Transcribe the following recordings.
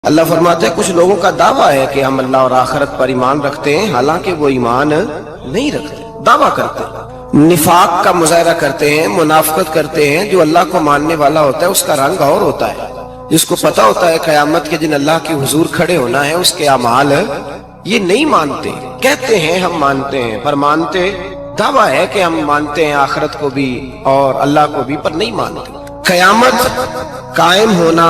اللہ فرماتے ہیں کچھ لوگوں کا دعویٰ ہے کہ ہم اللہ اور آخرت پر ایمان رکھتے ہیں، حالانکہ وہ ایمان نہیں رکھتے، دعویٰ کرتے ہیں، نفاق کا مظاہرہ کرتے ہیں، منافقت کرتے ہیں۔ جو اللہ کو ماننے والا ہوتا ہے اس کا رنگ اور ہوتا ہے، جس کو پتا ہوتا ہے قیامت کے دن اللہ کے حضور کھڑے ہونا ہے، اس کے اعمال یہ نہیں مانتے، کہتے ہیں ہم مانتے ہیں، پر مانتے دعویٰ ہے کہ ہم مانتے ہیں آخرت کو بھی اور اللہ کو بھی، پر نہیں مانتے۔ قیامت قائم ہونا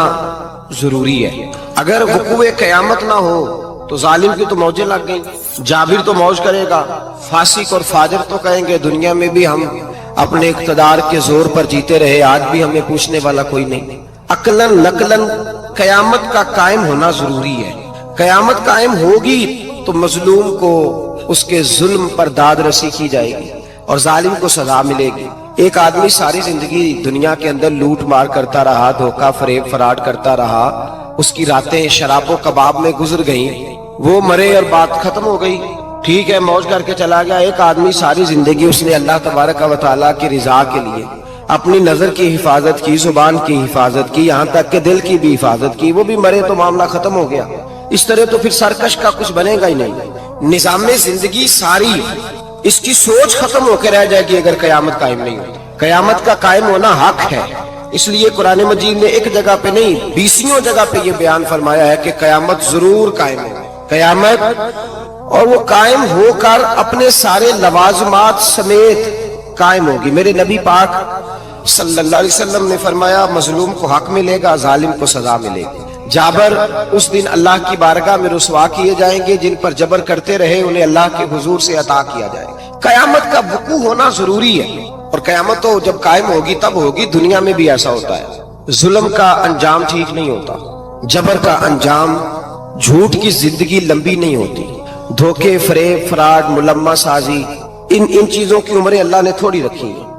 ضروری ہے، اگر وقوع قیامت نہ ہو تو ظالم کی تو موجیں لگ گئیں، جابر تو موج کرے گا، فاسق اور فاجر تو کہیں گے دنیا میں بھی ہم اپنے اقتدار کے زور پر جیتے رہے، آج بھی ہمیں پوچھنے والا کوئی نہیں۔ عقلاً نقلاً قیامت کا قائم ہونا ضروری ہے۔ قیامت قائم ہوگی تو مظلوم کو اس کے ظلم پر داد رسی کی جائے گی اور ظالم کو سزا ملے گی۔ ایک آدمی ساری زندگی دنیا کے اندر لوٹ مار کرتا رہا، دھوکہ فریب فراڈ کرتا رہا، اس کی راتیں شراب و کباب میں گزر گئیں، وہ مرے اور بات ختم ہو گئی، ٹھیک ہے موج کر کے چلا گیا۔ ایک آدمی ساری زندگی اس نے اللہ تبارک و تعالیٰ کی رضا کے لیے اپنی نظر کی حفاظت کی، زبان کی حفاظت کی، یہاں تک کہ دل کی بھی حفاظت کی، وہ بھی مرے تو معاملہ ختم ہو گیا۔ اس طرح تو پھر سرکش کا کچھ بنے گا ہی نہیں، نظام زندگی ساری اس کی سوچ ختم ہو کے رہ جائے گی اگر قیامت قائم نہیں ہوتی۔ قیامت کا قائم ہونا حق ہے، اس لیے قرآن مجید نے ایک جگہ پہ نہیں 20 جگہ پہ یہ بیان فرمایا ہے کہ قیامت ضرور قائم ہے، قیامت، اور وہ قائم ہو کر اپنے سارے لوازمات سمیت قائم ہوگی۔ میرے نبی پاک صلی اللہ علیہ وسلم نے فرمایا مظلوم کو حق ملے گا، ظالم کو سزا ملے گی۔ جابر اس دن اللہ کی بارگاہ میں رسوا کیے جائیں گے، جن پر جبر کرتے رہے انہیں اللہ کے حضور سے عطا کیا جائے گا۔ قیامت کا وقوع ہونا ضروری ہے، اور قیامت تو جب قائم ہوگی تب ہوگی۔ دنیا میں بھی ایسا ہوتا ہے، ظلم کا انجام ٹھیک نہیں ہوتا، جبر کا انجام، جھوٹ کی زندگی لمبی نہیں ہوتی، دھوکے فریب فراڈ ملمہ سازی، ان چیزوں کی عمریں اللہ نے تھوڑی رکھی ہیں۔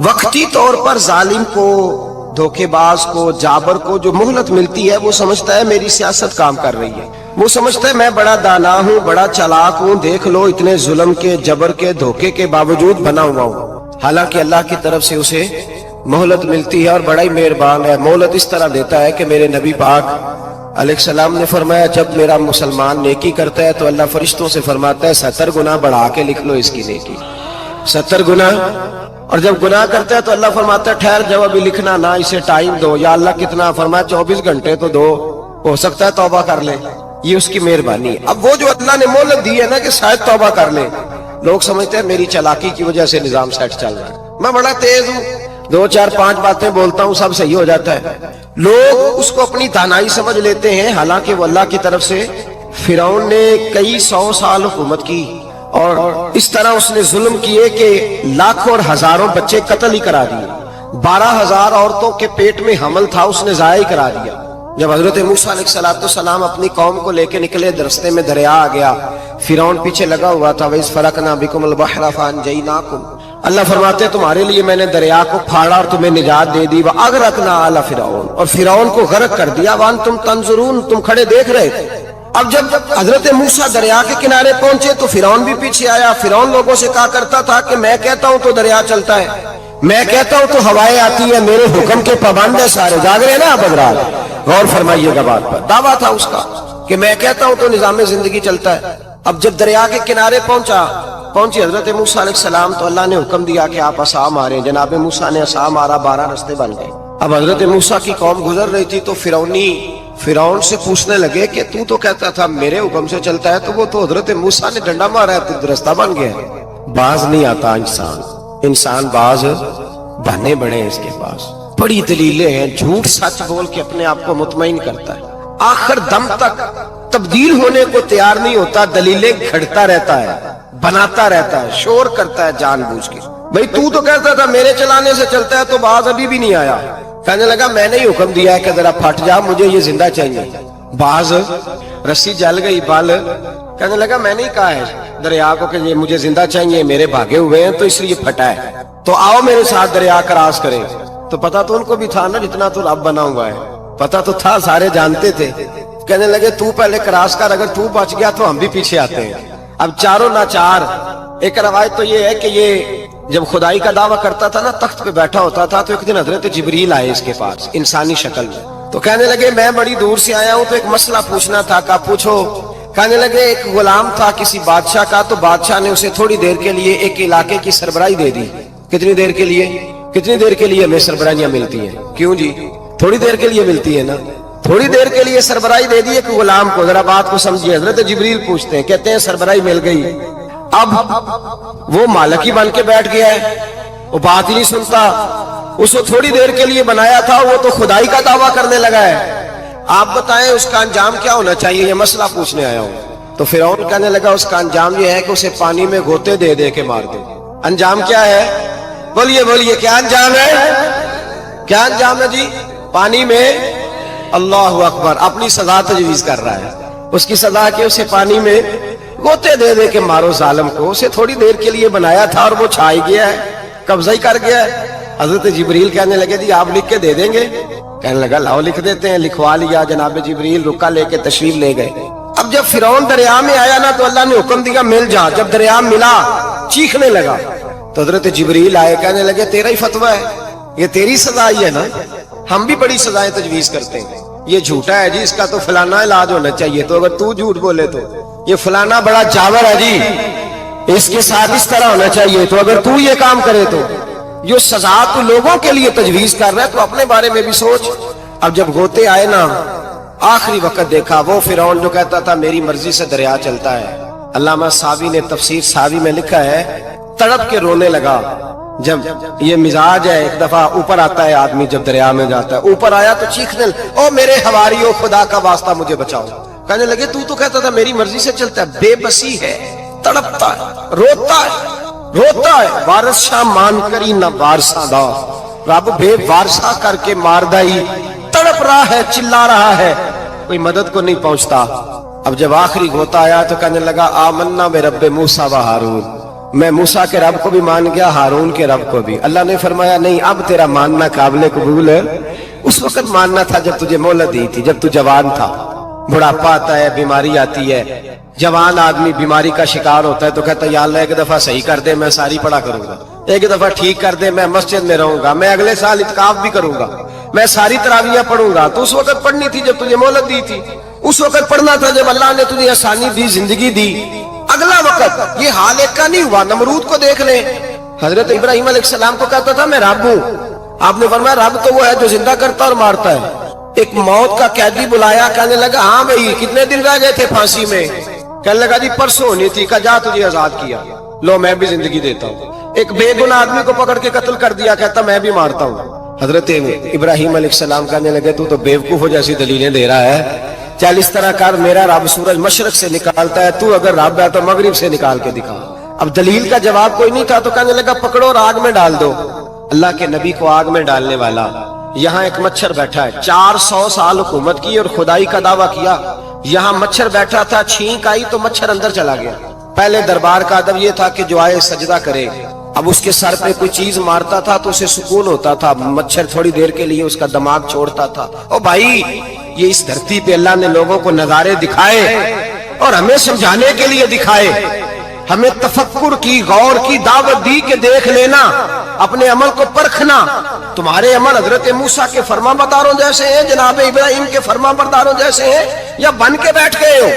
وقتی طور پر ظالم کو، دھوکے باز کو، جابر کو جو مہلت ملتی ہے وہ سمجھتا ہے میری سیاست کام کر رہی ہے، وہ سمجھتا ہے میں بڑا دانا ہوں، بڑا چلاک ہوں، دیکھ لو اتنے ظلم کے، جبر کے، دھوکے کے باوجود بنا ہوا ہوں۔ حالانکہ اللہ کی طرف سے اسے مہلت ملتی ہے اور بڑا ہی مہربان ہے۔ مہلت اس طرح دیتا ہے کہ میرے نبی پاک علیہ السلام نے فرمایا جب میرا مسلمان نیکی کرتا ہے تو اللہ فرشتوں سے فرماتا ہے 70 گنا بڑھا کے لکھ لو اس کی نیکی، 70 گنا، اور جب گناہ کرتا ہے تو اللہ فرماتا ہے ٹھہر جب ابھی لکھنا نہ، اسے ٹائم دو۔ یا اللہ کتنا؟ فرمایا 24 گھنٹے تو دو، ہو سکتا ہے توبہ کر لے، یہ اس کی مہربانی ہے۔ اب وہ جو اللہ نے مہلت دی ہے نا کہ شاید توبہ کر لے، لوگ سمجھتے ہیں میری چالاکی کی وجہ سے نظام سیٹ چل رہا ہے، میں بڑا تیز ہوں، 2 4 5 باتیں بولتا ہوں سب صحیح ہو جاتا ہے۔ لوگ اس کو اپنی دانائی سمجھ لیتے ہیں، حالانکہ وہ اللہ کی طرف سے۔ فرعون نے کئی 100 سال حکومت کی اور اس طرح اس نے ظلم کیے کہ لاکھوں اور ہزاروں بچے قتل ہی کرا دیے، 12,000 عورتوں کے پیٹ میں حمل تھا اس نے ضائع کرا دیا۔ جب حضرت موسیٰ علیہ السلام اپنی قوم کو لے کے نکلے، رستے میں دریا آ گیا، فرعون پیچھے لگا ہوا تھا، وَإِذْ فَرَقْنَا بِكُمُ الْبَحْرَ فَأَنْجَيْنَاكُمْ، اللہ فرماتے تمہارے لیے میں نے دریا کو پھاڑا اور تمہیں نجات دے دی، وَأَغْرَقْنَا آلَ فِرْعَوْنَ، اور فرعون کو غرق کر دیا، وَأَنْتُمْ تَنْظُرُونَ، تم کھڑے دیکھ رہے تھے۔ اب جب حضرت موسیٰ دریا کے کنارے پہنچے تو فرعون بھی پیچھے آیا۔ فرعون لوگوں سے کہا کرتا تھا کہ میں کہتا ہوں تو دریا چلتا ہے، میں کہتا ہوں تو ہوائیں آتی ہیں، میرے حکم کے پابند ہے سارے۔ جاگ رہے نا آپ حضرات، غور فرمائیے گا بات پر۔ دعویٰ تھا اس کا کہ میں کہتا ہوں تو نظام زندگی چلتا ہے۔ اب جب دریا کے کنارے پہنچی حضرت موسیٰ علیہ السلام تو اللہ نے حکم دیا کہ آپ عصا ماریں۔ جناب موسیٰ نے عصا مارا، 12 رستے بن گئے۔ اب حضرت موسیٰ کی قوم گزر رہی تھی تو فرعون سے پوچھنے لگے کہ تو کہتا تھا میرے حکم سے چلتا ہے، تو وہ تو حضرت موسیٰ نے ڈنڈا مارا ہے تو رستہ بن گیا ہے۔ باز نہیں آتا انسان باز بہانے بڑے ہیں اس کے پاس، بڑی دلیلیں ہیں، جھوٹ سچ بول کے اپنے آپ کو مطمئن کرتا ہے، آخر دم تک تبدیل ہونے کو تیار نہیں ہوتا، دلیلیں گھڑتا رہتا ہے، بناتا رہتا ہے، شور کرتا ہے جان بوجھ کے۔ بھئی تو کہتا تھا میرے چلانے سے چلتا ہے، تو باز ابھی بھی نہیں آیا۔ کہنے لگا میں نے ہی حکم دیا ہے کہ ذرا پھٹ جا، مجھے یہ زندہ چاہیے۔ باز رسی جل گئی، بال، کہنے لگا میں نے ہی کہا ہے دریا کو کہ یہ مجھے زندہ چاہیے، میرے بھاگے ہوئے ہیں تو اس لیے پھٹا ہے، تو آؤ میرے ساتھ دریا کراس کریں۔ تو پتا تو ان کو بھی تھا نا جتنا تو رب بنا ہوا ہے، پتا تو تھا، سارے جانتے تھے۔ کہنے لگے تو پہلے کراس کر، اگر تو بچ گیا تو ہم بھی پیچھے آتے ہیں۔ اب چاروں ناچار۔ ایک روایت تو یہ ہے کہ یہ جب خدائی کا دعویٰ کرتا تھا نا، تخت پہ بیٹھا ہوتا تھا، تو ایک دن حضرت جبریل آئے اس کے پاس انسانی شکل میں۔ تو کہنے لگے میں بڑی دور سے آیا ہوں تو ایک مسئلہ پوچھنا تھا. کہا پوچھو. کہنے لگے ایک غلام تھا کسی بادشاہ کا, تو بادشاہ نے اسے تھوڑی دیر کے لیے ایک علاقے کی سربراہی دے دی. کتنی دیر کے لیے؟ کتنی دیر کے لیے ہمیں سربراہیاں ملتی ہیں؟ کیوں جی؟ تھوڑی دیر کے لیے ملتی ہے نا. تھوڑی دیر کے لیے سربراہی دے دی ایک غلام کو. ذرا بات کو سمجھیے. حضرت جبریل پوچھتے ہیں, کہتے ہیں سربراہی مل گئی, اب وہ مالک ہی بن کے بیٹھ گیا ہے, وہ بات ہی نہیں سنتا. اس کو تھوڑی دیر کے لیے بنایا تھا, وہ تو خدائی کا دعویٰ کرنے لگا ہے. آپ بتائیں اس کا انجام کیا ہونا چاہیے؟ یہ مسئلہ پوچھنے آیا ہوں. تو فرعون کہنے لگا اس کا انجام یہ ہے کہ اسے پانی میں گوتے دے دے کے مار دے. انجام کیا ہے؟ بولیے بولیے, کیا انجام ہے؟ کیا انجام ہے جی؟ پانی میں. اللہ اکبر, اپنی سزا تجویز کر رہا ہے. اس کی سزا کہ اسے پانی میں گوتے دے دے کے مارو ظالم کو. اسے تھوڑی دیر کے لیے بنایا تھا اور وہ چھائی گیا ہے, قبضہ ہی کر گیا ہے. حضرت جبریل کہنے لگے جی آپ لکھ کے دے دیں گے؟ کہنے لگا لاؤ لکھ دیتے ہیں. لکھوا لیا. جناب جبریل رکا لے کے تشریف لے گئے. اب جب فرعون دریا میں آیا نا تو اللہ نے حکم دیا مل جا. جب دریا ملا چیخنے لگا تو حضرت جبریل آئے, کہنے لگے تیرا ہی فتویٰ ہے, یہ تیری سزا ہی ہے نا. ہم بھی بڑی سزائیں تجویز کرتے ہیں. یہ جھوٹا ہے جی, اس کا تو فلانا علاج ہونا چاہیے, تو اگر تو جھوٹ بولے تو یہ فلانا بڑا جاور ہے جی, اس کے ساتھ اس طرح ہونا چاہیے, تو اگر تو یہ کام کرے تو جو سزا تو لوگوں کے لیے تجویز کر رہا ہے تو اپنے بارے میں بھی سوچ. اب جب گوتے آئے نا, آخری وقت دیکھا وہ فرعون جو کہتا تھا میری مرضی سے دریا چلتا ہے. علامہ ساوی نے تفسیر ساوی میں لکھا ہے تڑپ کے رونے لگا. جب یہ مزاج ہے, ایک دفعہ اوپر آتا ہے آدمی جب دریا میں جاتا ہے, اوپر آیا تو چیخنے او میرے حواریو خدا کا واسطہ مجھے بچاؤ. کہنے لگے تو کہتا تھا میری مرضی سے چلتا ہے. بے بسی ہے, تڑپتا ہے, روتا ہے. وارث شاہ مان کری نہ وارثہ دا, رب بے وارثہ کر کے مار دائی. تڑپ رہا ہے, چلا رہا ہے, کوئی مدد کو نہیں پہنچتا. اب جب آخری گوتا آیا تو کہنے لگا آمنا میں رب موسیٰ و ہارون, میں موسیٰ کے رب کو بھی مان گیا, ہارون کے رب کو بھی. اللہ نے فرمایا نہیں, اب تیرا ماننا قابل قبول ہے. اس وقت ماننا تھا جب تجھے مہلت دی تھی, جب تو جوان تھا. بڑھاپا آتا ہے, بیماری آتی ہے, جوان آدمی بیماری کا شکار ہوتا ہے تو کہتا ہے یا اللہ ایک دفعہ صحیح کر دے, میں ساری پڑھا کروں گا. ایک دفعہ ٹھیک کر دے, میں مسجد میں رہوں گا, میں اگلے سال اعتکاف بھی کروں گا, میں ساری تراویحیں پڑھوں گا. تو اس وقت پڑھنی تھی جب تجھے مہلت دی تھی. اس وقت پڑھنا تھا جب اللہ نے تجھے آسانی دی, زندگی دی. اگلا وقت یہ حال ایک کا نہیں ہوا. نمرود کو دیکھ لیں, حضرت ابراہیم علیہ السلام کو کہتا تھا میں رب ہوں. آپ نے فرمایا رب تو وہ ہے جو زندہ کرتا اور مارتا ہے. ایک موت کا قیدی بلایا, کہنے لگا ہاں بھائی کتنے دن رہ گئے تھے پھانسی میں؟ کہنے لگا جی پرسوں ہونی تھی. کہا جا تجھے آزاد کیا, لو میں بھی زندگی دیتا ہوں. ایک بے گناہ آدمی کو پکڑ کے قتل کر دیا, کہتا میں بھی مارتا ہوں. حضرت ابراہیم علیہ السلام کہنے لگے تو بیوقوفوں جیسی دلیلیں دے رہا ہے. چل اس طرح کر, میرا رب سورج مشرق سے نکالتا ہے, تو اگر رب ہے تو مغرب سے نکال کے دکھا. اب دلیل کا جواب کوئی نہیں تھا تو کہنے لگا پکڑو اور آگ میں ڈال دو. اللہ کے نبی کو آگ میں ڈالنے والا. یہاں ایک مچھر بیٹھا ہے, 400 سال حکومت کی اور خدائی کا دعویٰ کیا. یہاں مچھر بیٹھا تھا, چھینک آئی تو مچھر اندر چلا گیا. پہلے دربار کا ادب یہ تھا کہ جو آئے سجدہ کرے. اب اس کے سر پہ کوئی چیز مارتا تھا تو اسے سکون ہوتا تھا. مچھر تھوڑی دیر کے لیے اس کا دماغ چھوڑتا تھا. او بھائی یہ اس دھرتی پہ اللہ نے لوگوں کو نظارے دکھائے اور ہمیں سمجھانے کے لیے دکھائے. ہمیں تفکر کی, غور کی دعوت دی کہ دیکھ لینا, اپنے عمل کو پرکھنا. تمہارے عمل حضرت موسیٰ کے فرما برداروں جیسے ہیں, جناب ابراہیم کے فرما برداروں جیسے ہیں, یا بن کے بیٹھ گئے ہو؟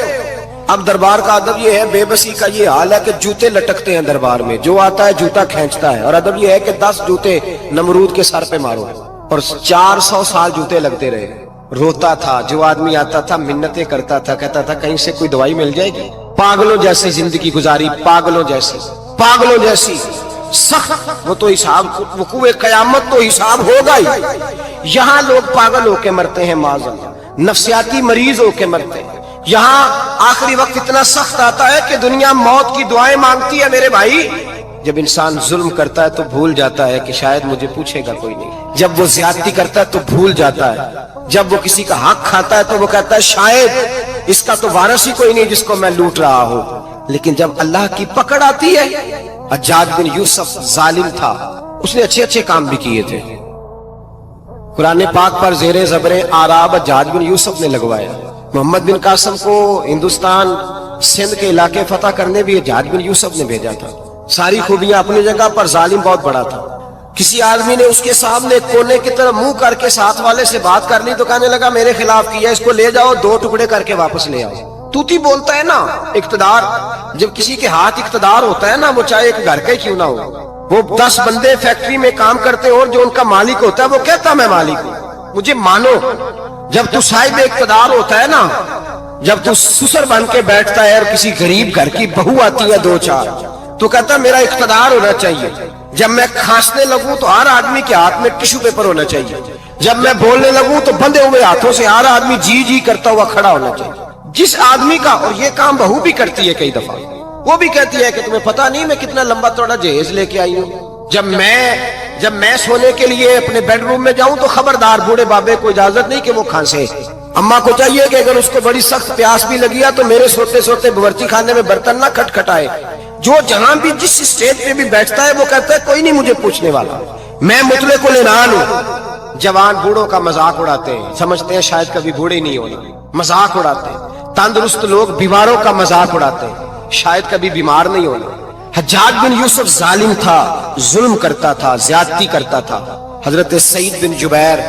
اب دربار کا ادب یہ ہے, بے بسی کا یہ حال ہے کہ جوتے لٹکتے ہیں دربار میں, جو آتا ہے جوتا کھینچتا ہے. اور ادب یہ ہے کہ 10 جوتے نمرود کے سر پہ مارو. اور 400 سال جوتے لگتے رہے. روتا تھا, جو آدمی آتا تھا منتیں کرتا تھا, کہتا تھا کہیں سے کوئی دوائی مل جائے گی. پاگلوں جیسی زندگی گزاری, پاگلوں جیسی سخت. وہ تو حساب, وقوع قیامت تو حساب ہوگا ہی. یہاں لوگ پاگل ہو کے مرتے ہیں, معذاللہ نفسیاتی مریض ہو کے مرتے ہیں. یہاں آخری وقت اتنا سخت آتا ہے کہ دنیا موت کی دعائیں مانگتی ہے. میرے بھائی جب انسان ظلم کرتا ہے تو بھول جاتا ہے کہ شاید مجھے پوچھے گا کوئی نہیں. جب وہ زیادتی کرتا ہے تو بھول جاتا ہے. جب وہ کسی کا حق کھاتا ہے تو وہ کہتا ہے شاید اس کا تو وارث ہی کوئی نہیں جس کو میں لوٹ رہا ہوں. لیکن جب اللہ کی پکڑ آتی ہے, حجاج بن یوسف ظالم تھا, اس نے اچھے کام بھی کیے تھے. قرآن پاک پر زیر زبر آراب حجاج بن یوسف نے لگوایا. محمد بن قاسم کو ہندوستان سندھ کے علاقے فتح کرنے بھی حجاج بن یوسف نے بھیجا تھا. ساری خوبیاں اپنی جگہ پر, ظالم بہت بڑا تھا. کسی آدمی نے اس کے سامنے کونے کی طرف منہ کر کے ساتھ والے سے بات کر لی تو کہنے لگا میرے خلاف کیا، اس کو لے جاؤ 2 ٹکڑے کر کے واپس لے آؤ۔ توتی بولتا ہے نا اقتدار، جب کسی کے ہاتھ اقتدار ہوتا ہے نا، وہ چاہے ایک گھر کا ہی کیوں نہ ہو، وہ 10 بندے فیکٹری میں کام کرتے اور جو ان کا مالک ہوتا ہے وہ کہتا میں مالک ہوں، مجھے مانو۔ جب تو صاحب اقتدار ہوتا ہے نا، جب تو سسر بن کے بیٹھتا ہے اور کسی غریب گھر کی بہو آتی ہے 2-4 تو کہتا ہے میرا اقتدار ہونا چاہیے، جب میں کھانسنے لگوں تو ہر آدمی کے ہاتھ میں ٹشو پیپر ہونا چاہیے، جب میں بولنے لگوں تو بندے ہوئے ہاتھوں سے ہر آدمی جی جی کرتا ہوا کھڑا ہونا چاہیے۔ جس آدمی کا، اور یہ کام بہو بھی کرتی ہے کئی دفعہ، وہ بھی کہتی ہے کہ تمہیں پتا نہیں میں کتنا لمبا چوڑا جہیز لے کے آئی ہوں، جب میں سونے کے لیے اپنے بیڈ روم میں جاؤں تو خبردار بوڑھے بابے کو اجازت نہیں کہ وہ کھانسے، اماں کو چاہیے کہ اگر اس کو بڑی سخت پیاس بھی لگی ہے تو میرے سوتے سوتے باورچی خانے میں برتن نہ کھٹکھٹائے۔ جو جہاں بھی جس اسٹیج پہ بھی بیٹھتا ہے وہ کہتا ہے کوئی نہیں مجھے پوچھنے والا، میں مطلق العنان ہوں۔ جوان بوڑھوں کا مذاق اڑاتے ہیں، سمجھتے ہیں شاید کبھی بوڑھے نہیں ہونا، مذاق اڑاتے ہیں۔ تندرست لوگ بیماروں کا مذاق اڑاتے ہیں، شاید کبھی بیمار نہیں ہونا۔ حجاج بن یوسف ظالم تھا، ظلم کرتا تھا، زیادتی کرتا تھا۔ حضرت سعید بن جبیر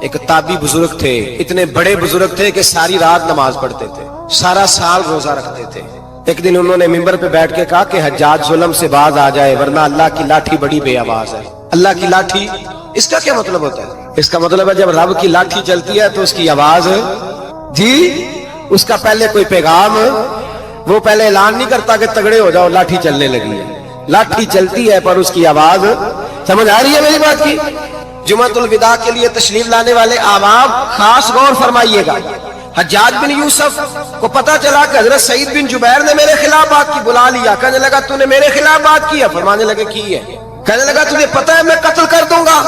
ایک تابعی بزرگ تھے، اتنے بڑے بزرگ تھے کہ ساری رات نماز پڑھتے تھے، سارا سال روزہ رکھتے تھے۔ ایک دن انہوں نے ممبر پہ بیٹھ کے کہا کہ حجاج ظلم سے باز آ جائے ورنہ اللہ کی لاٹھی بڑی بے آواز ہے۔ اللہ کی لاٹھی، اس کا کیا مطلب ہوتا ہے؟ اس کا مطلب ہے جب رب کی لاٹھی چلتی ہے تو اس کی آواز، جی اس کا پہلے کوئی پیغام، وہ پہلے اعلان نہیں کرتا کہ تگڑے ہو جاؤ لاٹھی چلنے لگی ہے، لاٹھی چلتی ہے پر اس کی آواز، سمجھ آ رہی ہے میری بات کی؟ جمعۃ الوداع کے لیے تشریف لانے والے احباب خاص غور فرمائیے گا۔ حجاج بن یوسف کو پتا چلا کہ حضرت سعید بن جبیر نے میرے خلاف بات کی، بلا لیا، کہنے لگا تو نے میرے خلاف بات کی ہے؟ فرمانے لگے کی ہے۔ کہنے لگا تجھے پتا ہے میں قتل کر دوں گا؟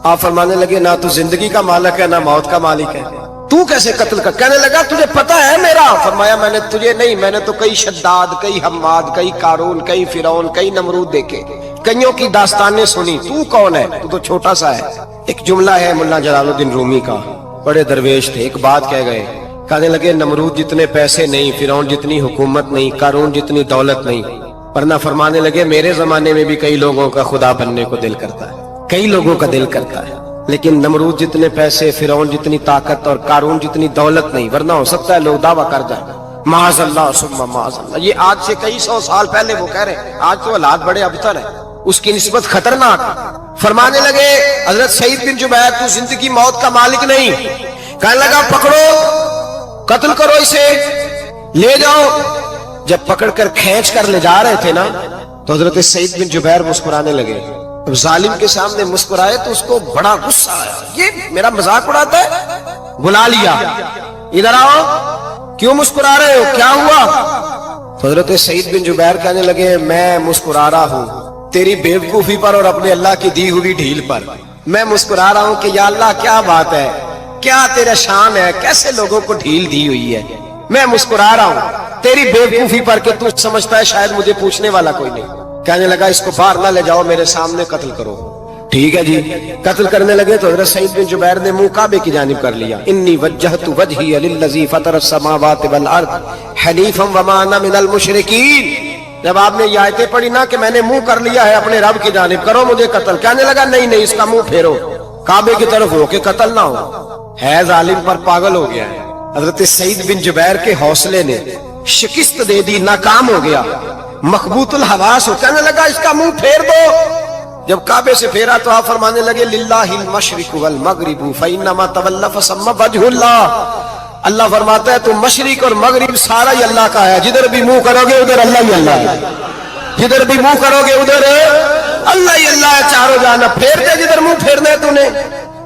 آپ فرمانے لگے نہ تو زندگی کا مالک ہے نہ موت کا مالک ہے، تو کیسے قتل کر؟ کہنے لگا تجھے پتا ہے میرا؟ فرمایا میں نے تجھے نہیں، میں نے تو کئی شداد، کئی حماد، کئی قارون، کئی فرعون، کئی نمرود دیکھے، کئیوں کی داستانیں سنی، تو کون ہے؟ تو چھوٹا سا ہے۔ ایک جملہ ہے ملا جلال الدین رومی کا، بڑے درویش تھے، ایک بات کہہ گئے، کہنے لگے نمرود جتنے پیسے نہیں، فرعون جتنی حکومت نہیں، قارون جتنی دولت نہیں، ورنہ فرمانے لگے میرے زمانے میں بھی کئی لوگوں کا خدا بننے کو دل کرتا ہے، کئی لوگوں کا دل کرتا ہے، لیکن نمرود جتنے پیسے، فرعون جتنی طاقت اور قارون جتنی دولت نہیں، ورنہ ہو سکتا ہے لوگ دعویٰ کر جائیں معاذ اللہ ثم معاذ اللہ۔ یہ آج سے کئی 100 سال پہلے وہ کہہ رہے ہیں، آج تو حالات بڑے ابتر ہیں، اس کی نسبت خطرناک۔ فرمانے لگے حضرت سعید بن جبیر تو زندگی موت کا مالک نہیں، کہنے لگا پکڑو، قتل کرو اسے، لے جاؤ۔ جب پکڑ کر کھینچ کر لے جا رہے تھے نا تو حضرت سعید بن جبیر مسکرانے لگے۔ ظالم کے سامنے مسکرائے تو اس کو بڑا غصہ آیا، یہ میرا مذاق اڑاتا ہے؟ بلا لیا، ادھر آؤ، کیوں مسکرا رہے ہو، کیا ہوا؟ تو حضرت سعید بن جبیر کہنے لگے میں مسکرا رہا ہوں تیری بیوقوفی پر اور اپنے اللہ کی دی ہوئی ڈھیل پر، میں مسکرا رہا ہوں کہ یا اللہ کیا بات ہے، کیا تیرا شان ہے، کیسے لوگوں کو ڈھیل دی ہوئی ہے، میں مسکرا رہا ہوں تیری بیوقوفی پر کہ تو سمجھتا ہے شاید مجھے پوچھنے والا کوئی نہیں۔ کہنے لگا اس کو باہر نہ لے جاؤ، میرے سامنے قتل کرو۔ ٹھیک ہے جی، قتل کرنے لگے تو حضرت سعید بن جبیر نے منہ کعبے کی جانب کر لیا، انی وجہت وجہی للذی فطر السماوات والارض حنیفا وما انا من المشرکین۔ جب آپ نے یہ آیتیں پڑھی نا کہ میں نے منہ کر لیا ہے اپنے رب کی جانب، کرو مجھے قتل، کہنے لگا نہیں نہیں، اس کا منہ پھیرو، کعبے کی طرف ہو کے قتل نہ ہو، ہے ظالم پر پاگل ہو گیا ہے۔ حضرت سعید بن جبیر کے حوصلے نے شکست دے دی، ناکام ہو گیا، مخبوط الحواس ہو، کہنے لگا اس کا منہ پھیر دو۔ جب کعبے سے پھیرا تو آپ فرمانے لگے للہ المشرق والمغرب فانما تولى فثم وجه اللہ۔ اللہ فرماتا ہے تو مشرق اور مغرب سارا ہی اللہ کا ہے، جدھر بھی منہ کرو گے ادھر اللہ ہی اللہ ہے، جدھر بھی منہ کرو گے ادھر اللہ ہی اللہ ہے، چاروں جانب پھیر دے، جدھر منہ پھیرنا ہے تو نے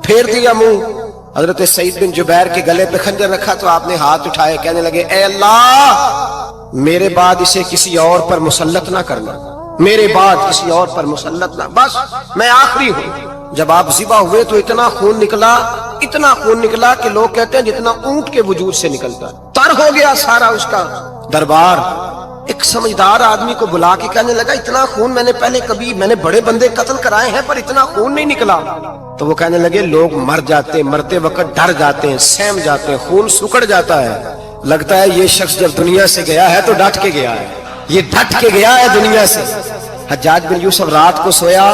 پھیر دیا منہ۔ حضرت سعید بن جبیر کے گلے پہ خنجر رکھا تو آپ نے ہاتھ اٹھائے، کہنے لگے اے اللہ میرے بعد اسے کسی اور پر مسلط نہ کرنا، میرے بعد کسی اور پر مسلط نہ، بس میں آخری ہوں۔ جب آپ ذبح ہوئے تو اتنا خون نکلا، اتنا خون نکلا کہ لوگ کہتے ہیں جتنا اونٹ کے وجود سے نکلتا، تر ہو گیا سارا اس کا دربار۔ ایک سمجھدار آدمی کو بلا کے کہنے لگا اتنا خون میں نے پہلے کبھی، میں نے بڑے بندے قتل کرائے ہیں پر اتنا خون نہیں نکلا۔ تو وہ کہنے لگے لوگ مر جاتے، مرتے وقت ڈر جاتے ہیں، سہم جاتے ہیں، خون سکڑ جاتا ہے، لگتا ہے یہ شخص جب دنیا سے گیا ہے تو ڈٹ کے گیا ہے، یہ ڈٹ کے گیا ہے دنیا سے۔ حجاج بن یوسف رات کو سویا،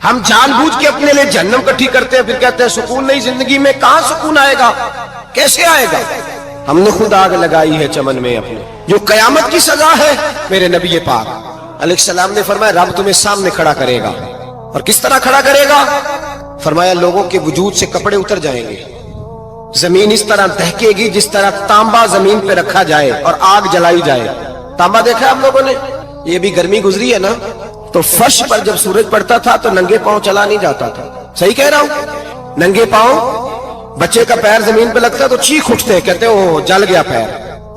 ہم جان بوجھ کے اپنے لیے جہنم کٹھی کرتے ہیں، پھر کہتے ہیں سکون نہیں زندگی میں. کہاں سکون آئے گا؟ کیسے آئے گا؟ ہم نے خود آگ لگائی ہے چمن میں اپنے. جو قیامت کی سزا ہے، میرے نبی پاک علیہ السلام نے فرمایا رب تمہیں سامنے کھڑا کرے گا. اور کس طرح کھڑا کرے گا؟ فرمایا لوگوں کے وجود سے کپڑے اتر جائیں گے، زمین اس طرح دہکے گی جس طرح تانبا زمین پہ رکھا جائے اور آگ جلائی جائے. تانبا دیکھا آپ لوگوں نے؟ یہ بھی گرمی گزری ہے نا، تو فرش پر جب سورج پڑتا تھا تو ننگے پاؤں چلا نہیں جاتا تھا. صحیح کہہ رہا ہوں؟ ننگے پاؤں، بچے کا پیر زمین پہ لگتا تو چیخ اٹھتے ہیں، کہتے ہیں جل گیا پیر.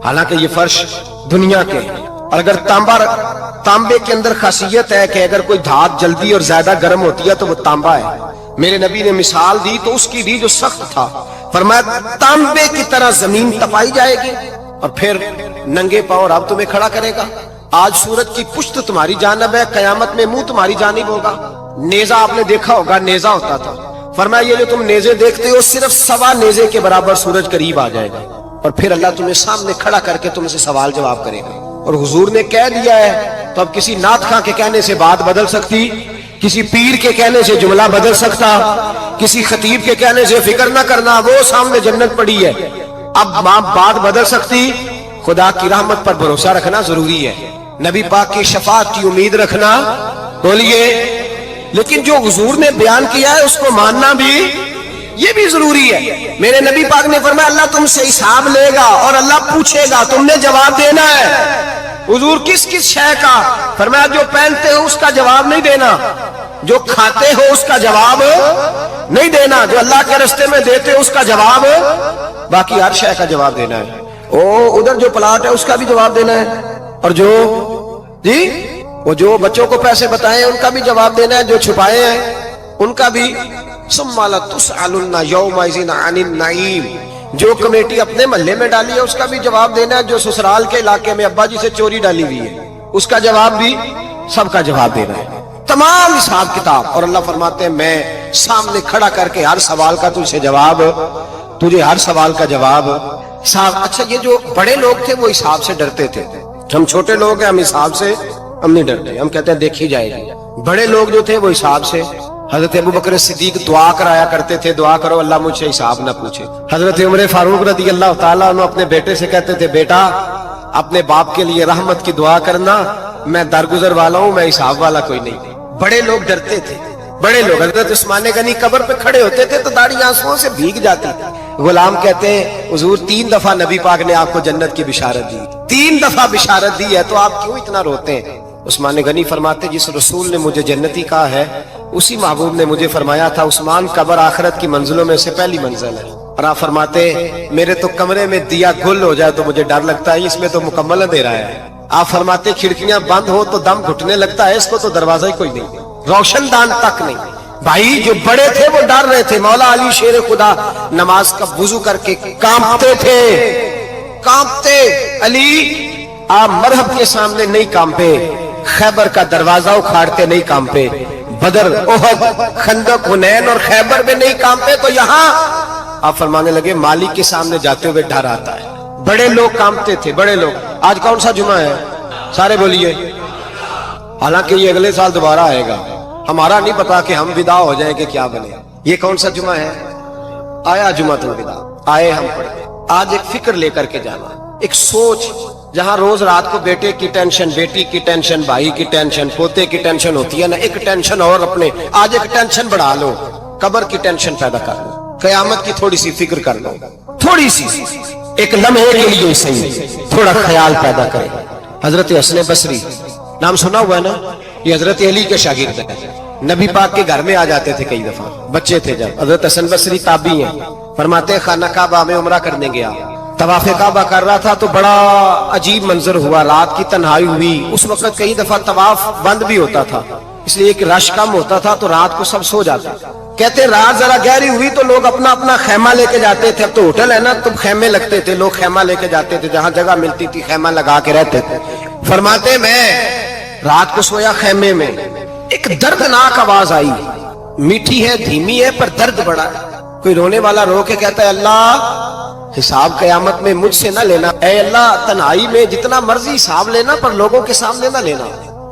حالانکہ یہ فرش دنیا کے. اور اگر تانبے کے اندر خاصیت ہے کہ اگر کوئی دھات جلدی اور زیادہ گرم ہوتی ہے تو وہ تانبا ہے. میرے نبی نے مثال دی تو اس کی دی جو سخت تھا، فرمایا تانبے کی طرح زمین تپائی جائے گی اور پھر ننگے پاؤں رب تمہیں کھڑا کرے گا. آج سورج کی پشت تمہاری جانب ہے، قیامت میں منہ تمہاری جانب ہوگا. نیزہ آپ نے دیکھا ہوگا، نیزہ ہوتا تھا. فرمایا یہ جو تم نیزے دیکھتے ہو صرف 1.25 نیزے کے برابر سورج قریب آ جائے گا اور پھر اللہ تمہیں سامنے کھڑا کر کے تم سے سوال جواب کرے گا. اور حضور نے کہہ دیا ہے تو اب کسی نعت خواں کے کہنے سے بات بدل سکتی، کسی پیر کے کہنے سے جملہ بدل سکتا، کسی خطیب کے کہنے سے فکر نہ کرنا وہ سامنے جنت پڑی ہے. اب بات بدل سکتی. خدا کی رحمت پر بھروسہ رکھنا ضروری ہے، نبی پاک کی شفاعت کی امید رکھنا. بولیے. لیکن جو حضور نے بیان کیا ہے اس کو ماننا بھی یہ بھی ضروری ہے. میرے نبی پاک نے فرمایا اللہ تم سے حساب لے گا اور اللہ پوچھے گا، تم نے جواب دینا ہے. حضور کس کس شے کا؟ فرمایا جو پہنتے ہو اس کا جواب نہیں دینا، جو کھاتے ہو اس کا جواب نہیں دینا، جو اللہ کے راستے میں دیتے ہو اس کا جواب، باقی ہر شے کا جواب دینا ہے. ادھر جو پلاٹ ہے اس کا بھی جواب دینا ہے، اور جو وہ جو بچوں کو پیسے بتائے ان کا بھی جواب دینا ہے، جو چھپائے ہیں ان کا بھی. ثم لتسألن یومئذ عن النعیم. جو کمیٹی اپنے محلے میں ڈالی ہے اس کا بھی جواب دینا ہے، جو سسرال کے علاقے میں ابا جی سے چوری ڈالی ہوئی ہے اس کا جواب بھی، سب کا جواب دینا ہے. تمام حساب کتاب. اور اللہ فرماتے ہیں میں سامنے کھڑا کر کے ہر سوال کا تجھ سے جواب، تجھے ہر سوال کا جواب. اچھا یہ جو بڑے لوگ تھے وہ حساب سے ڈرتے تھے، ہم چھوٹے لوگ ہیں ہم حساب سے ہم نہیں ڈرتے، ہم کہتے ہیں دیکھی جائے گی. بڑے لوگ جو تھے وہ حساب سے. حضرت ابو بکر صدیق دعا کرایا کرتے تھے، دعا کرو اللہ مجھ سے حساب نہ پوچھے. حضرت عمر فاروق رضی اللہ تعالیٰ عنہ اپنے بیٹے سے کہتے تھے بیٹا اپنے باپ کے لیے رحمت کی دعا کرنا، میں درگزر والا ہوں، میں حساب والا کوئی نہیں. بڑے لوگ ڈرتے تھے. بڑے لوگ حضرت عثمان غنی قبر پہ کھڑے ہوتے تھے تو داڑھی آنسوؤں سے بھیگ جاتی. غلام کہتے ہیں حضور 3 دفعہ نبی پاک نے آپ کو جنت کی بشارت دی، 3 دفعہ بشارت دی ہے تو آپ کیوں اتنا روتے ہیں؟ عثمان غنی فرماتے جس رسول نے مجھے جنتی کہا ہے اسی محبوب نے مجھے فرمایا تھا عثمان قبر آخرت کی منزلوں میں سے پہلی منزل ہے. اور آپ فرماتے میرے تو کمرے میں دیا گل ہو جائے تو مجھے ڈر لگتا ہے، اس میں تو مکمل اندھیرا ہے. آپ فرماتے کھڑکیاں بند ہو تو دم گھٹنے لگتا ہے، اس کو تو دروازہ ہی کوئی نہیں، روشن دان تک نہیں. بھائی جو بڑے تھے وہ ڈر رہے تھے. مولا علی شیر خدا نماز کا وضو کر کے کانپتے تھے، کانپتے. علی آپ مرحب کے سامنے نہیں کانپے، خیبر کا دروازہ اکھاڑتے نہیں کانپے، بدر احد خندق حنین اور خیبر میں نہیں کانپے، تو یہاں آپ فرمانے لگے مالک کے سامنے جاتے ہوئے ڈر آتا ہے. بڑے لوگ کانپتے تھے، بڑے لوگ. آج کون سا جمعہ ہے؟ سارے بولیے. حالانکہ یہ اگلے سال دوبارہ آئے گا، ہمارا نہیں پتا کہ ہم ودا ہو جائیں کہ کیا بنے. یہ کون سا جمعہ ہے؟ آیا جمعۃ الوداع، آئے ہم پڑھے. آج ایک فکر لے کر کے جانا، ایک سوچ. جہاں روز رات کو بیٹے کی ٹینشن، بیٹی کی ٹینشن، بھائی کی ٹینشن، پوتے کی ٹینشن ہوتی ہے نا، ایک ٹینشن اور اپنے آج ایک ٹینشن بڑھا لو، قبر کی ٹینشن پیدا کر لو، قیامت کی تھوڑی سی فکر کر لو، تھوڑی سی ایک لمحے کے لیے صحیح تھوڑا خیال پیدا کرے. حضرت حسن بصری نام سنا ہوا ہے نا، یہ حضرت علی کے شاگرد ہیں. نبی پاک کے گھر میں آ جاتے تھے کئی دفعہ، بچے تھے جب. حضرت حسن بصری تابعی ہیں. فرماتے خانہ کعبہ میں عمرہ کرنے گیا، طواف کعبہ کر رہا تھا تو بڑا عجیب منظر ہوا، رات کی تنہائی ہوئی. اس وقت کئی دفعہ طواف بند بھی ہوتا تھا، اس لیے کہ رش کم ہوتا تھا تو رات کو سب سو جاتے. کہتے رات ذرا گہری ہوئی تو لوگ اپنا اپنا خیمہ لے کے جاتے تھے. اب تو ہوٹل ہے نا تو خیمے لگتے تھے، لوگ خیمہ لے کے جاتے تھے، جہاں جگہ ملتی تھی خیمہ لگا کے رہتے تھے. فرماتے میں رات کو سویا خیمے میں، ایک دردناک آواز آئی، میٹھی ہے دھیمی ہے پر درد بڑا ہے. کوئی رونے والا رو کے کہتا ہے اللہ حساب قیامت میں مجھ سے نہ لینا، اے اللہ تنہائی میں جتنا مرضی حساب لینا پر لوگوں کے سامنے نہ لینا.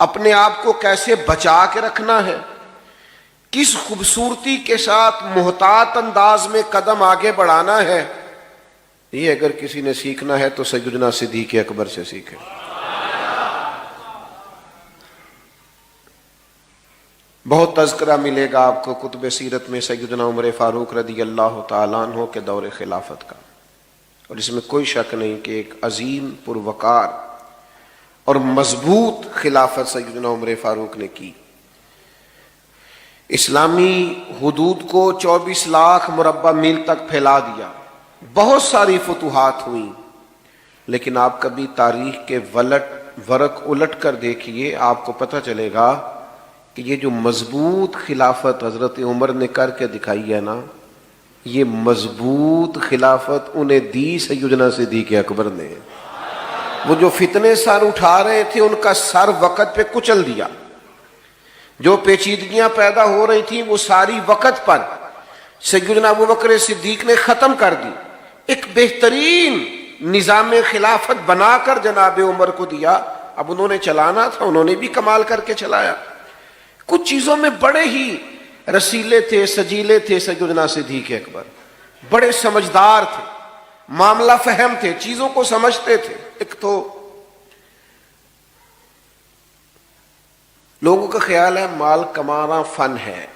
اپنے آپ کو کیسے بچا کے رکھنا ہے، کس خوبصورتی کے ساتھ محتاط انداز میں قدم آگے بڑھانا ہے، یہ اگر کسی نے سیکھنا ہے تو سیدنا صدیق اکبر سے سیکھے۔ بہت تذکرہ ملے گا آپ کو کتب سیرت میں سیدنا عمر فاروق رضی اللہ تعالیٰ عنہ کے دور خلافت کا، اور اس میں کوئی شک نہیں کہ ایک عظیم پروقار اور مضبوط خلافت سیدنا عمر فاروق نے کی۔ اسلامی حدود کو 24 لاکھ مربع میل تک پھیلا دیا، بہت ساری فتوحات ہوئیں، لیکن آپ کبھی تاریخ کے ورق الٹ کر دیکھیے، آپ کو پتہ چلے گا کہ یہ جو مضبوط خلافت حضرت عمر نے کر کے دکھائی ہے نا، یہ مضبوط خلافت انہیں دی سیدنا صدیق اکبر نے۔ وہ جو فتنے سر اٹھا رہے تھے ان کا سر وقت پہ کچل دیا، جو پیچیدگیاں پیدا ہو رہی تھیں وہ ساری وقت پر سیدنا ابوبکر صدیق نے ختم کر دی، ایک بہترین نظام خلافت بنا کر جناب عمر کو دیا۔ اب انہوں نے چلانا تھا، انہوں نے بھی کمال کر کے چلایا۔ کچھ چیزوں میں بڑے ہی رسیلے تھے، سجیلے تھے سیدنا صدیق اکبر، بڑے سمجھدار تھے، معاملہ فہم تھے، چیزوں کو سمجھتے تھے۔ ایک تو لوگوں کا خیال ہے مال کمانا فن ہے،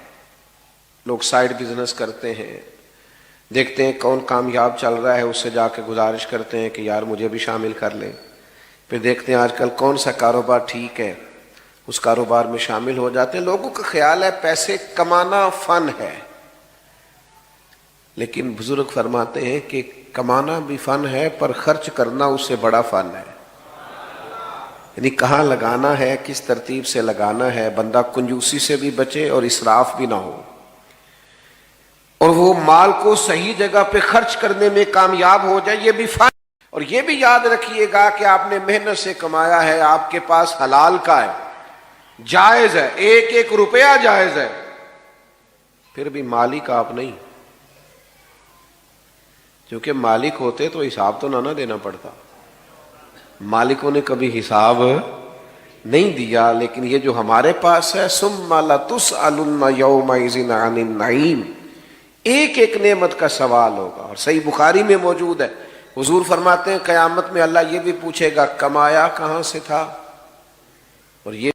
لوگ سائیڈ بزنس کرتے ہیں، دیکھتے ہیں کون کامیاب چل رہا ہے، اس سے جا کے گزارش کرتے ہیں کہ یار مجھے بھی شامل کر لیں، پھر دیکھتے ہیں آج کل کون سا کاروبار ٹھیک ہے، اس کاروبار میں شامل ہو جاتے ہیں۔ لوگوں کا خیال ہے پیسے کمانا فن ہے، لیکن بزرگ فرماتے ہیں کہ کمانا بھی فن ہے پر خرچ کرنا اس سے بڑا فن ہے، یعنی کہاں لگانا ہے، کس ترتیب سے لگانا ہے، بندہ کنجوسی سے بھی بچے اور اسراف بھی نہ ہو، اور وہ مال کو صحیح جگہ پہ خرچ کرنے میں کامیاب ہو جائے، یہ بھی فن۔ اور یہ بھی یاد رکھیے گا کہ آپ نے محنت سے کمایا ہے، آپ کے پاس حلال کا ہے، جائز ہے، ایک ایک روپیہ جائز ہے، پھر بھی مالک آپ نہیں، کیونکہ مالک ہوتے تو حساب تو نہ دینا پڑتا، مالکوں نے کبھی حساب نہیں دیا، لیکن یہ جو ہمارے پاس ہے ثم لتسألن یومئذ عن النعیم، ایک ایک نعمت کا سوال ہوگا۔ اور صحیح بخاری میں موجود ہے، حضور فرماتے ہیں قیامت میں اللہ یہ بھی پوچھے گا کمایا کہاں سے تھا، اور یہ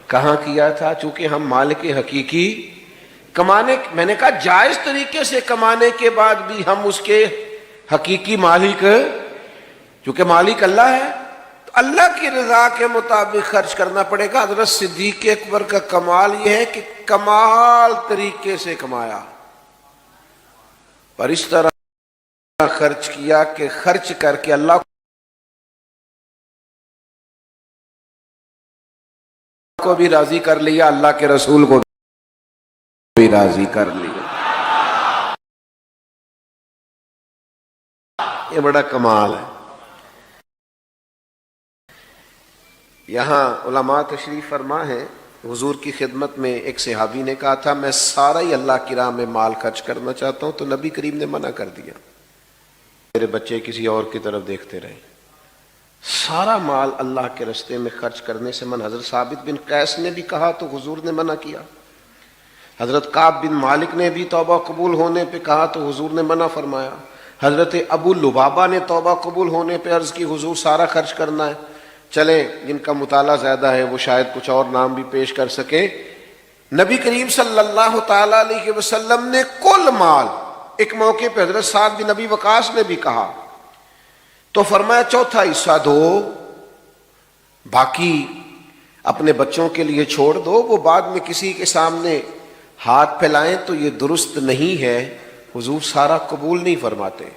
کہاں کیا تھا، چونکہ ہم مالک حقیقی کمانے، میں نے کہا جائز طریقے سے کمانے کے بعد بھی ہم اس کے حقیقی مالک، چونکہ مالک اللہ ہے تو اللہ کی رضا کے مطابق خرچ کرنا پڑے گا۔ حضرت صدیق اکبر کا کمال یہ ہے کہ کمال طریقے سے کمایا، پر اس طرح خرچ کیا کہ خرچ کر کے اللہ کو بھی راضی کر لیا، اللہ کے رسول کو بھی راضی کر لیا۔ یہ بڑا کمال ہے۔ یہاں علماء تشریف فرما ہے، حضور کی خدمت میں ایک صحابی نے کہا تھا میں سارا ہی اللہ کی راہ میں مال خرچ کرنا چاہتا ہوں، تو نبی کریم نے منع کر دیا، میرے بچے کسی اور کی طرف دیکھتے رہے، سارا مال اللہ کے راستے میں خرچ کرنے سے منع۔ حضرت ثابت بن قیس نے بھی کہا تو حضور نے منع کیا، حضرت کعب بن مالک نے بھی توبہ قبول ہونے پہ کہا تو حضور نے منع فرمایا، حضرت ابو لبابہ نے توبہ قبول ہونے پہ عرض کی حضور سارا خرچ کرنا ہے۔ چلیں جن کا مطالعہ زیادہ ہے وہ شاید کچھ اور نام بھی پیش کر سکیں، نبی کریم صلی اللہ تعالی علیہ وسلم نے کل مال، ایک موقع پہ حضرت سعد بن ابی وقاص نے بھی کہا تو فرمایا چوتھا حصہ دو، باقی اپنے بچوں کے لیے چھوڑ دو، وہ بعد میں کسی کے سامنے ہاتھ پھیلائیں تو یہ درست نہیں ہے۔ حضور سارا قبول نہیں فرماتے،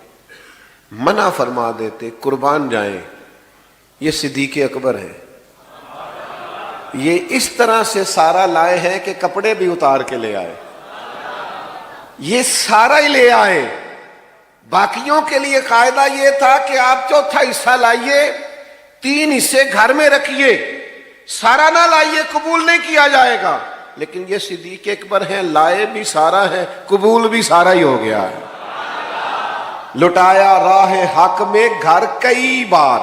منع فرما دیتے، قربان جائیں، یہ صدیق اکبر ہے، یہ اس طرح سے سارا لائے ہیں کہ کپڑے بھی اتار کے لے آئے، یہ سارا ہی لے آئے۔ باقیوں کے لیے قاعدہ یہ تھا کہ آپ چوتھا حصہ لائیے، 3 حصے گھر میں رکھیے، سارا نہ لائیے، قبول نہیں کیا جائے گا۔ لیکن یہ صدیق اکبر ہیں، لائے بھی سارا ہے، قبول بھی سارا ہی ہو گیا ہے۔ لٹایا راہ حق میں گھر کئی بار،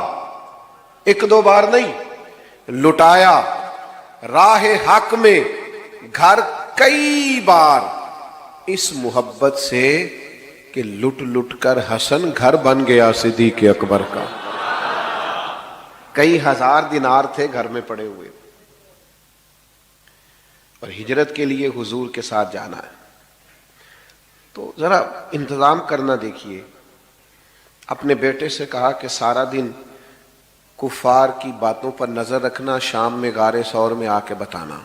1-2 بار نہیں، لٹایا راہ حق میں گھر کئی بار، اس محبت سے کہ لٹ لٹ کر حسن گھر بن گیا صدیق اکبر کا۔ کئی ہزار دینار تھے گھر میں پڑے ہوئے، اور ہجرت کے لیے حضور کے ساتھ جانا ہے، تو ذرا انتظام کرنا دیکھیے۔ اپنے بیٹے سے کہا کہ سارا دن کفار کی باتوں پر نظر رکھنا، شام میں غار ثور میں آ کے بتانا۔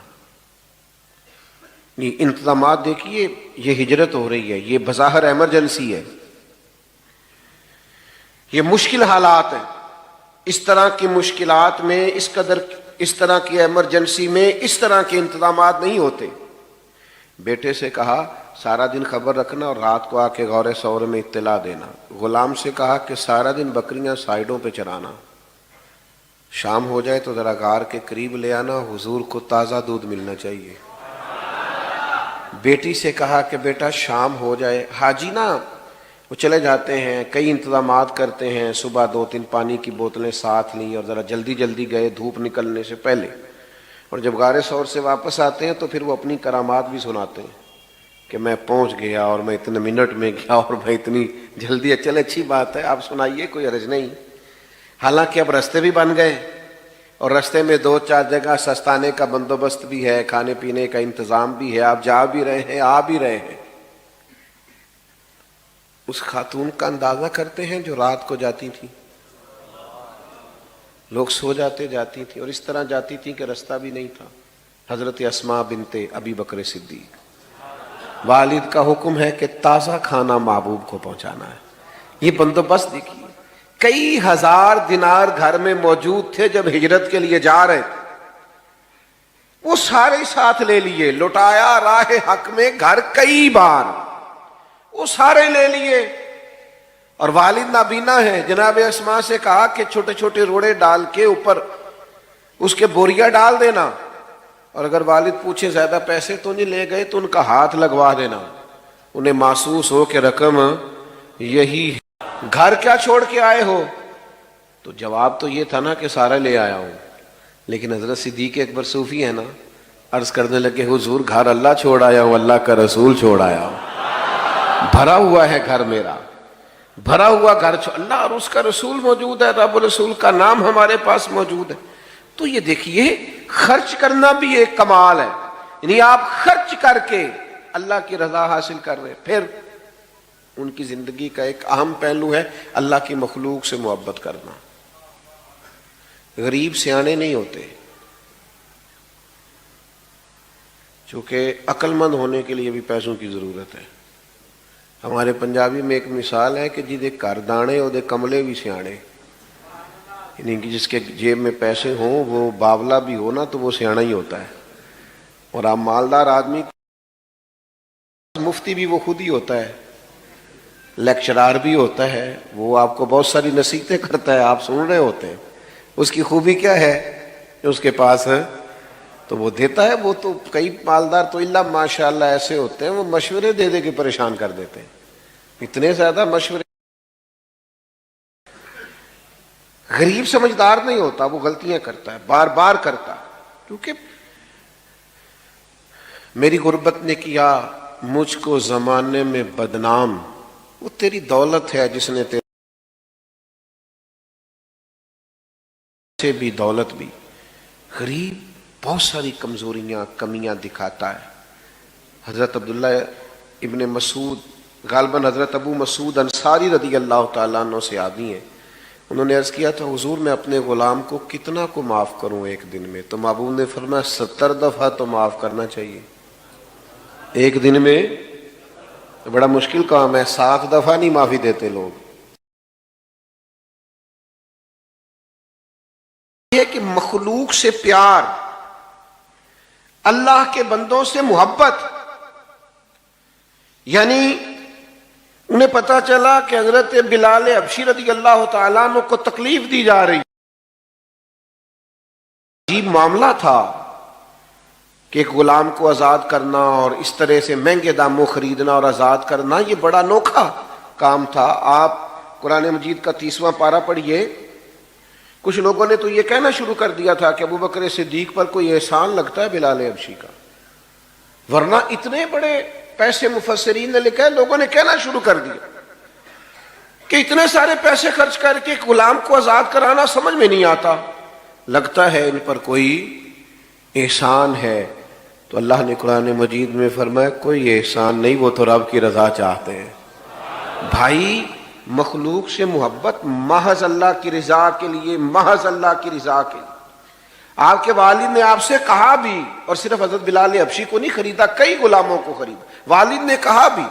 یہ انتظامات دیکھیے، یہ ہجرت ہو رہی ہے، یہ بظاہر ایمرجنسی ہے، یہ مشکل حالات ہیں۔ اس طرح کی مشکلات میں، اس طرح کی ایمرجنسی میں اس طرح کے انتظامات نہیں ہوتے۔ بیٹے سے کہا سارا دن خبر رکھنا اور رات کو آ کے غور ثور میں اطلاع دینا۔ غلام سے کہا کہ سارا دن بکریاں سائیڈوں پہ چرانا، شام ہو جائے تو ذرا غار کے قریب لے آنا، حضور کو تازہ دودھ ملنا چاہیے۔ بیٹی سے کہا کہ بیٹا شام ہو جائے، حاجی نا وہ چلے جاتے ہیں، کئی انتظامات کرتے ہیں، صبح 2-3 پانی کی بوتلیں ساتھ لیں اور ذرا جلدی جلدی گئے دھوپ نکلنے سے پہلے، اور جب غار ثور سے واپس آتے ہیں تو پھر وہ اپنی کرامات بھی سناتے ہیں کہ میں پہنچ گیا اور میں اتنے منٹ میں گیا اور میں اتنی جلدی۔ چلے اچھی بات ہے، آپ سنائیے، کوئی حرج نہیں۔ حالانکہ اب رستے بھی بن گئے اور رستے میں 2-4 جگہ سستانے کا بندوبست بھی ہے، کھانے پینے کا انتظام بھی ہے، آپ جا بھی رہے ہیں، آ بھی رہے ہیں۔ اس خاتون کا اندازہ کرتے ہیں جو رات کو جاتی تھی، لوگ سو جاتے جاتی تھی، اور اس طرح جاتی تھی کہ رستہ بھی نہیں تھا۔ حضرت اسماء بنت ابی بکر صدیق، والد کا حکم ہے کہ تازہ کھانا محبوب کو پہنچانا ہے۔ یہ بندوبست دیکھیے، کئی ہزار دینار گھر میں موجود تھے جب ہجرت کے لیے جا رہے تھے، وہ سارے ساتھ لے لیے۔ لٹایا راہ حق میں گھر کئی بار، وہ سارے لے لیے۔ اور والد نابینا ہے، جناب اسماء سے کہا کہ چھوٹے چھوٹے روڑے ڈال کے اوپر اس کے بوریا ڈال دینا، اور اگر والد پوچھے زیادہ پیسے تو نہیں لے گئے تو ان کا ہاتھ لگوا دینا، انہیں محسوس ہو کہ رقم یہی ہے۔ گھر کیا چھوڑ کے آئے ہو؟ تو جواب تو یہ تھا نا کہ سارا لے آیا ہوں، لیکن حضرت صدیق اکبر صوفی ہے نا، عرض کرنے لگے حضور گھر اللہ چھوڑ آیا ہوں، اللہ کا رسول چھوڑ آیا ہوں، بھرا ہوا ہے گھر میرا، بھرا ہوا گھر، اللہ اور اس کا رسول موجود ہے، رب رسول کا نام ہمارے پاس موجود ہے۔ تو یہ دیکھیے، خرچ کرنا بھی ایک کمال ہے، یعنی آپ خرچ کر کے اللہ کی رضا حاصل کر رہے ہیں۔ پھر ان کی زندگی کا ایک اہم پہلو ہے اللہ کی مخلوق سے محبت کرنا۔ غریب سیانے نہیں ہوتے، چونکہ عقل مند ہونے کے لیے بھی پیسوں کی ضرورت ہے۔ ہمارے پنجابی میں ایک مثال ہے کہ جی گھر دانے وہ کملے بھی سیانے، یعنی کہ جس کے جیب میں پیسے ہوں وہ باولا بھی ہو نا تو وہ سیانا ہی ہوتا ہے۔ اور آپ مالدار آدمی، مفتی بھی وہ خود ہی ہوتا ہے، لیکچرار بھی ہوتا ہے، وہ آپ کو بہت ساری نصیحتیں کرتا ہے، آپ سن رہے ہوتے ہیں۔ اس کی خوبی کیا ہے؟ اس کے پاس ہے تو وہ دیتا ہے۔ وہ تو کئی مالدار تو اللہ ماشاءاللہ ایسے ہوتے ہیں، وہ مشورے دے دے کے پریشان کر دیتے ہیں، اتنے زیادہ مشورے۔ غریب سمجھدار نہیں ہوتا، وہ غلطیاں کرتا ہے، بار بار کرتا، کیونکہ میری غربت نے کیا مجھ کو زمانے میں بدنام، وہ تیری دولت ہے جس نے تیرے سے بھی دولت بھی۔ غریب بہت ساری کمزوریاں کمیاں دکھاتا ہے۔ حضرت عبداللہ ابن مسعود، غالباً حضرت ابو مسعود انصاری رضی اللہ تعالیٰ عنہ سے آدمی ہیں، انہوں نے عرض کیا تھا حضور میں اپنے غلام کو کتنا کو معاف کروں ایک دن میں؟ تو محبوب نے فرمایا 70 دفعہ تو معاف کرنا چاہیے ایک دن میں۔ بڑا مشکل کام ہے، 7 دفعہ نہیں معافی دیتے لوگ۔ یہ کہ مخلوق سے پیار، اللہ کے بندوں سے محبت، یعنی انہیں پتا چلا کہ حضرت بلال حبشی رضی اللہ تعالیٰ عنہ کو تکلیف دی جا رہی، عجیب معاملہ تھا کہ ایک غلام کو آزاد کرنا اور اس طرح سے مہنگے داموں خریدنا اور آزاد کرنا، یہ بڑا انوکھا کام تھا۔ آپ قرآن مجید کا 30واں پارہ پڑھیے، کچھ لوگوں نے تو یہ کہنا شروع کر دیا تھا کہ ابو بکر صدیق پر کوئی احسان لگتا ہے بلال حبشی کا، ورنہ اتنے بڑے پیسے مفسرین نے لکھا ہے، لوگوں نے کہنا شروع کر دیا کہ اتنے سارے پیسے خرچ کر کے غلام کو آزاد کرانا سمجھ میں نہیں آتا، لگتا ہے ان پر کوئی احسان ہے۔ تو اللہ نے قرآن مجید میں فرمایا کوئی احسان نہیں، وہ تو رب کی رضا چاہتے ہیں۔ بھائی مخلوق سے محبت محض اللہ کی رضا کے لیے، محض اللہ کی رضا کے لیے۔ آپ کے والد نے آپ سے کہا بھی، اور صرف حضرت بلال حبشی کو نہیں خریدا، کئی غلاموں کو خریدا، والد نے کہا بھی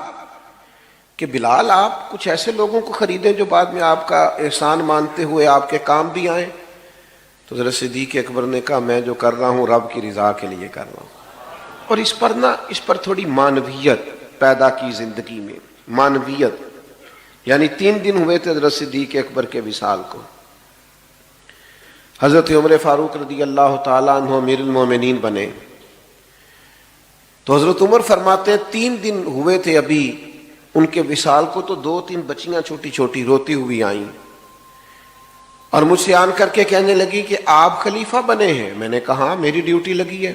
کہ بلال آپ کچھ ایسے لوگوں کو خریدیں جو بعد میں آپ کا احسان مانتے ہوئے آپ کے کام بھی آئیں۔ تو حضرت صدیق اکبر نے کہا میں جو کر رہا ہوں رب کی رضا کے لیے کر رہا ہوں۔ اور اس پر تھوڑی معنویت پیدا کی زندگی میں، معنویت، یعنی 3 دن ہوئے تھے حضرت صدیق اکبر کے وصال کو۔ حضرت عمر فاروق رضی اللہ تعالیٰ عنہ امیر المومنین بنے، تو حضرت عمر فرماتے ہیں 3 دن ہوئے تھے ابھی ان کے وصال کو، تو 2-3 بچیاں چھوٹی چھوٹی روتی ہوئی آئیں اور مجھ سے آن کر کے کہنے لگی کہ آپ خلیفہ بنے ہیں۔ میں نے کہا ہاں میری ڈیوٹی لگی ہے۔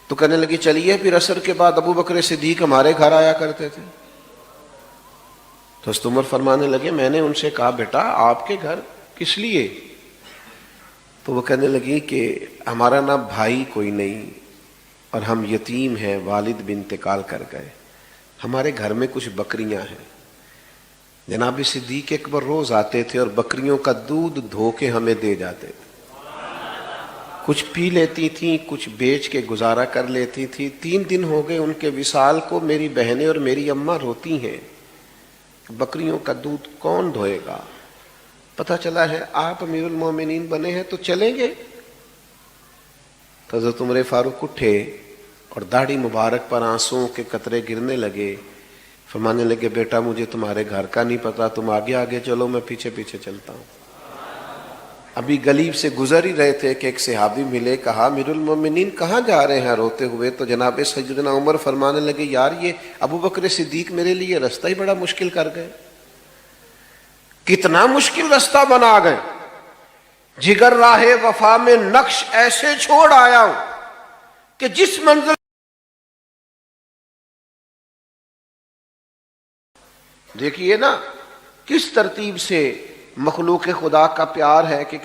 تو کہنے لگی چلیے پھر عصر کے بعد ابو بکر صدیق ہمارے گھر آیا کرتے تھے۔ تو حضرت عمر فرمانے لگے میں نے ان سے کہا بیٹا آپ کے گھر کس لیے؟ تو وہ کہنے لگی کہ ہمارا نا بھائی کوئی نہیں اور ہم یتیم ہیں، والد بھی انتقال کر گئے، ہمارے گھر میں کچھ بکریاں ہیں۔ جناب صدیق اکبر روز آتے تھے اور بکریوں کا دودھ دھو کے ہمیں دے جاتے تھے، کچھ پی لیتی تھیں، کچھ بیچ کے گزارا کر لیتی تھی۔ 3 دن ہو گئے ان کے وصال کو، میری بہنیں اور میری اماں روتی ہیں، بکریوں کا دودھ کون دھوئے گا؟ پتہ چلا ہے آپ امیر المومنین بنے ہیں تو چلیں گے۔ تو حضرت عمر فاروق اٹھے اور داڑھی مبارک پر آنسوؤں کے قطرے گرنے لگے، فرمانے لگے بیٹا مجھے تمہارے گھر کا نہیں پتا، تم آگے آگے چلو میں پیچھے پیچھے چلتا ہوں۔ ابھی گلی سے گزر ہی رہے تھے کہ ایک صحابی ملے، کہا امیر المومنین کہاں جا رہے ہیں روتے ہوئے؟ تو جناب سیدنا عمر فرمانے لگے یار یہ ابو بکر صدیق میرے لیے رستہ ہی بڑا مشکل کر گئے، کتنا مشکل رستہ بنا گئے، جگر راہ وفا میں نقش ایسے چھوڑ آیا ہوں کہ جس منزل دیکھیے نا کس ترتیب سے مخلوق خدا کا پیار ہے کہ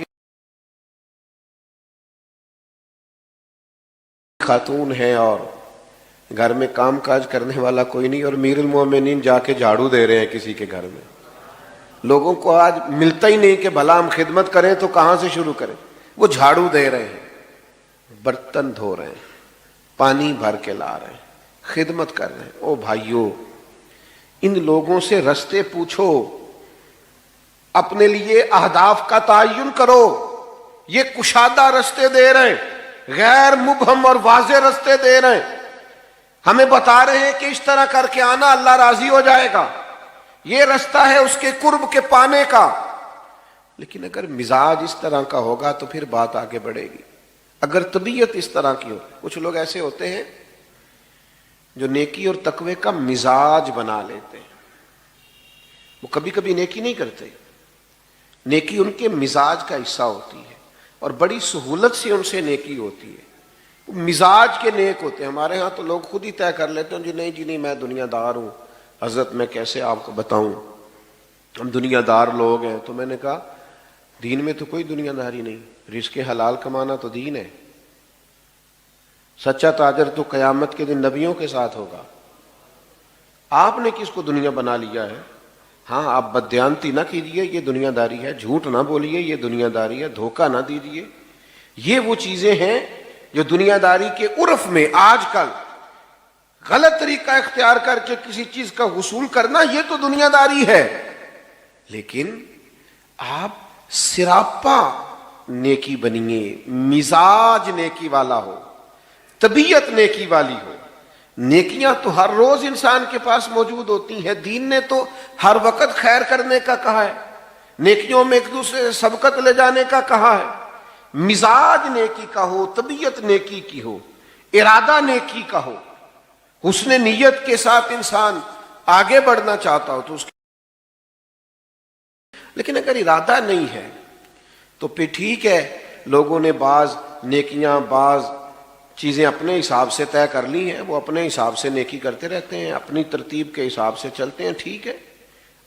خاتون ہے اور گھر میں کام کاج کرنے والا کوئی نہیں، اور امیر المومنین جا کے جھاڑو دے رہے ہیں کسی کے گھر میں۔ لوگوں کو آج ملتا ہی نہیں کہ بھلا ہم خدمت کریں تو کہاں سے شروع کریں، وہ جھاڑو دے رہے ہیں، برتن دھو رہے ہیں، پانی بھر کے لا رہے ہیں، خدمت کر رہے ہیں۔ او بھائیو ان لوگوں سے رستے پوچھو، اپنے لیے اہداف کا تعین کرو۔ یہ کشادہ رستے دے رہے ہیں، غیر مبہم اور واضح رستے دے رہے ہیں، ہمیں بتا رہے ہیں کہ اس طرح کر کے آنا اللہ راضی ہو جائے گا، یہ رستہ ہے اس کے قرب کے پانے کا۔ لیکن اگر مزاج اس طرح کا ہوگا تو پھر بات آگے بڑھے گی۔ اگر طبیعت اس طرح کی ہو، کچھ لوگ ایسے ہوتے ہیں جو نیکی اور تقوی کا مزاج بنا لیتے ہیں، وہ کبھی کبھی نیکی نہیں کرتے، نیکی ان کے مزاج کا حصہ ہوتی ہے اور بڑی سہولت سے ان سے نیکی ہوتی ہے، وہ مزاج کے نیک ہوتے ہیں۔ ہمارے ہاں تو لوگ خود ہی طے کر لیتے ہیں جی نہیں میں دنیا دار ہوں۔ حضرت میں کیسے آپ کو بتاؤں، ہم دنیا دار لوگ ہیں۔ تو میں نے کہا دین میں تو کوئی دنیا داری نہیں، رزق حلال کمانا تو دین ہے۔ سچا تاجر تو قیامت کے دن نبیوں کے ساتھ ہوگا۔ آپ نے کس کو دنیا بنا لیا ہے؟ ہاں آپ بددیانتی نہ کیجیے، یہ دنیا داری ہے، جھوٹ نہ بولیے، یہ دنیا داری ہے، دھوکہ نہ دیجیے۔ یہ وہ چیزیں ہیں جو دنیا داری کے عرف میں آج کل غلط طریقہ اختیار کر کے کسی چیز کا حصول کرنا، یہ تو دنیا داری ہے۔ لیکن آپ سراپا نیکی بنیے، مزاج نیکی والا ہو، طبیعت نیکی والی ہو۔ نیکیاں تو ہر روز انسان کے پاس موجود ہوتی ہیں، دین نے تو ہر وقت خیر کرنے کا کہا ہے، نیکیوں میں ایک دوسرے سے سبقت لے جانے کا کہا ہے۔ مزاج نیکی کا ہو، طبیعت نیکی کی ہو، ارادہ نیکی کا ہو، حسن نیت کے ساتھ انسان آگے بڑھنا چاہتا ہو تو اس لیکن اگر ارادہ نہیں ہے تو پھر ٹھیک ہے، لوگوں نے بعض نیکیاں بعض چیزیں اپنے حساب سے طے کر لی ہیں، وہ اپنے حساب سے نیکی کرتے رہتے ہیں، اپنی ترتیب کے حساب سے چلتے ہیں، ٹھیک ہے،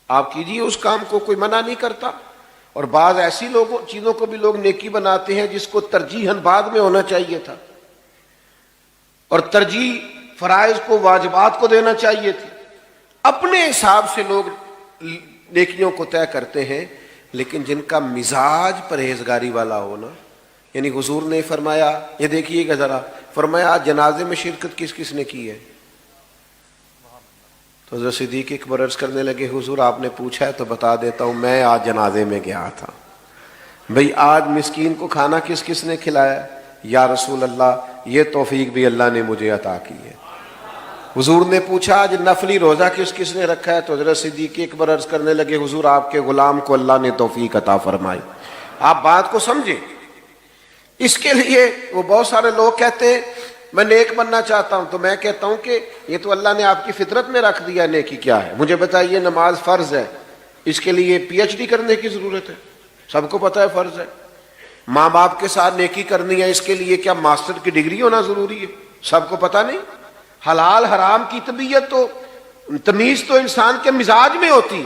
آپ کیجئے اس کام کو، کوئی منع نہیں کرتا۔ اور بعض ایسی چیزوں کو بھی لوگ نیکی بناتے ہیں جس کو ترجیحاً بعد میں ہونا چاہیے تھا، اور ترجیح فرائض کو واجبات کو دینا چاہیے تھی۔ اپنے حساب سے لوگ نیکیوں کو طے کرتے ہیں، لیکن جن کا مزاج پرہیزگاری والا ہونا، یعنی حضور نے فرمایا، یہ دیکھیے گا ذرا، فرمایا جنازے میں شرکت کس کس نے کی ہے؟ تو حضرت صدیق اکبر عرض کرنے لگے، حضور آپ نے پوچھا ہے تو بتا دیتا ہوں، میں آج جنازے میں گیا تھا۔ بھئی آج مسکین کو کھانا کس کس نے کھلایا؟ یا رسول اللہ یہ توفیق بھی اللہ نے مجھے عطا کی ہے۔ حضور نے پوچھا آج نفلی روزہ کس کس نے رکھا ہے؟ تو حضرت صدیق اکبر عرض کرنے لگے، حضور آپ کے غلام کو اللہ نے توفیق عطا فرمائی۔ آپ بات کو سمجھیں، اس کے لیے وہ بہت سارے لوگ کہتے ہیں میں نیک بننا چاہتا ہوں، تو میں کہتا ہوں کہ یہ تو اللہ نے آپ کی فطرت میں رکھ دیا، نیکی کیا ہے؟ مجھے بتائیے، نماز فرض ہے، اس کے لیے پی ایچ ڈی کرنے کی ضرورت ہے؟ سب کو پتہ ہے فرض ہے۔ ماں باپ کے ساتھ نیکی کرنی ہے، اس کے لیے کیا ماسٹر کی ڈگری ہونا ضروری ہے؟ سب کو پتہ نہیں۔ حلال حرام کی طبیعت تو تمیز تو انسان کے مزاج میں ہوتی ہے،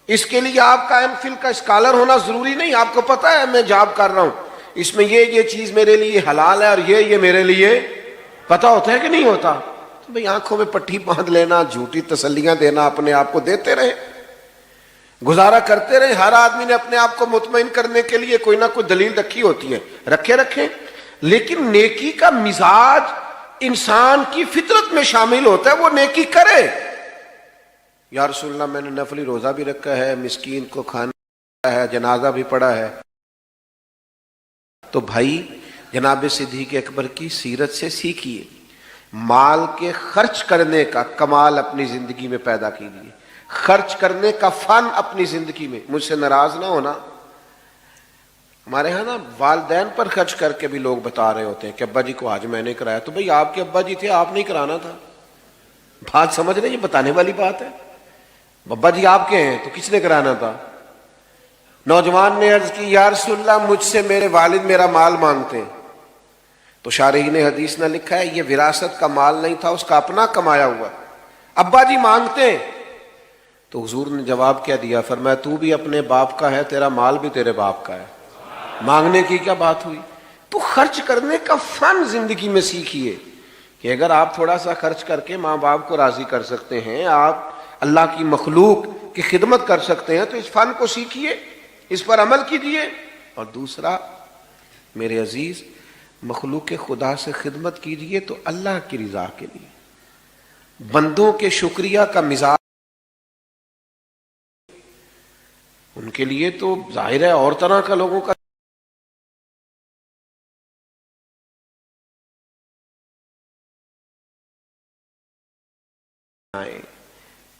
اس کے لیے آپ کا ایم فل کا اسکالر ہونا ضروری نہیں۔ آپ کو پتہ ہے میں جاب کر رہا ہوں، اس میں یہ چیز میرے لیے حلال ہے اور یہ میرے لیے پتہ ہوتا ہے کہ نہیں ہوتا؟ تو بھئی آنکھوں میں پٹھی باندھ لینا، جھوٹی تسلیاں دینا، اپنے آپ کو دیتے رہے، گزارا کرتے رہے۔ ہر آدمی نے اپنے آپ کو مطمئن کرنے کے لیے کوئی نہ کوئی دلیل رکھی ہوتی ہے، رکھیں، لیکن نیکی کا مزاج انسان کی فطرت میں شامل ہوتا ہے، وہ نیکی کرے۔ یا رسول اللہ میں نے نفلی روزہ بھی رکھا ہے، مسکین کو کھانا ہے، جنازہ بھی پڑھا ہے۔ تو بھائی جناب صدیق اکبر کی سیرت سے سیکھیے، مال کے خرچ کرنے کا کمال اپنی زندگی میں پیدا کیجیے، خرچ کرنے کا فن اپنی زندگی میں۔ مجھ سے ناراض نہ ہونا، ہمارے ہاں نا والدین پر خرچ کر کے بھی لوگ بتا رہے ہوتے ہیں کہ ابا جی کو آج میں نے کرایا، تو بھئی آپ کے ابا جی تھے، آپ نہیں کرانا تھا؟ بات سمجھ رہے ہیں؟ یہ بتانے والی بات ہے۔ ابا جی آپ کے ہیں تو کس نے کرانا تھا؟ نوجوان نے عرض کی، یا رسول اللہ مجھ سے میرے والد میرا مال مانگتے ہیں۔ تو شارحین حدیث نے لکھا ہے یہ وراثت کا مال نہیں تھا، اس کا اپنا کمایا ہوا۔ ابا جی مانگتے ہیں، تو حضور نے جواب کیا دیا؟ فرمایا تو بھی اپنے باپ کا ہے، تیرا مال بھی تیرے باپ کا ہے، مانگنے کی کیا بات ہوئی؟ تو خرچ کرنے کا فن زندگی میں سیکھیے کہ اگر آپ تھوڑا سا خرچ کر کے ماں باپ کو راضی کر سکتے ہیں، آپ اللہ کی مخلوق کی خدمت کر سکتے ہیں، تو اس فن کو سیکھیے، اس پر عمل کیجیے۔ اور دوسرا میرے عزیز، مخلوق خدا سے خدمت کیجیے تو اللہ کی رضا کے لیے۔ بندوں کے شکریہ کا مزاج ان کے لیے تو ظاہر ہے اور طرح کا لوگوں کا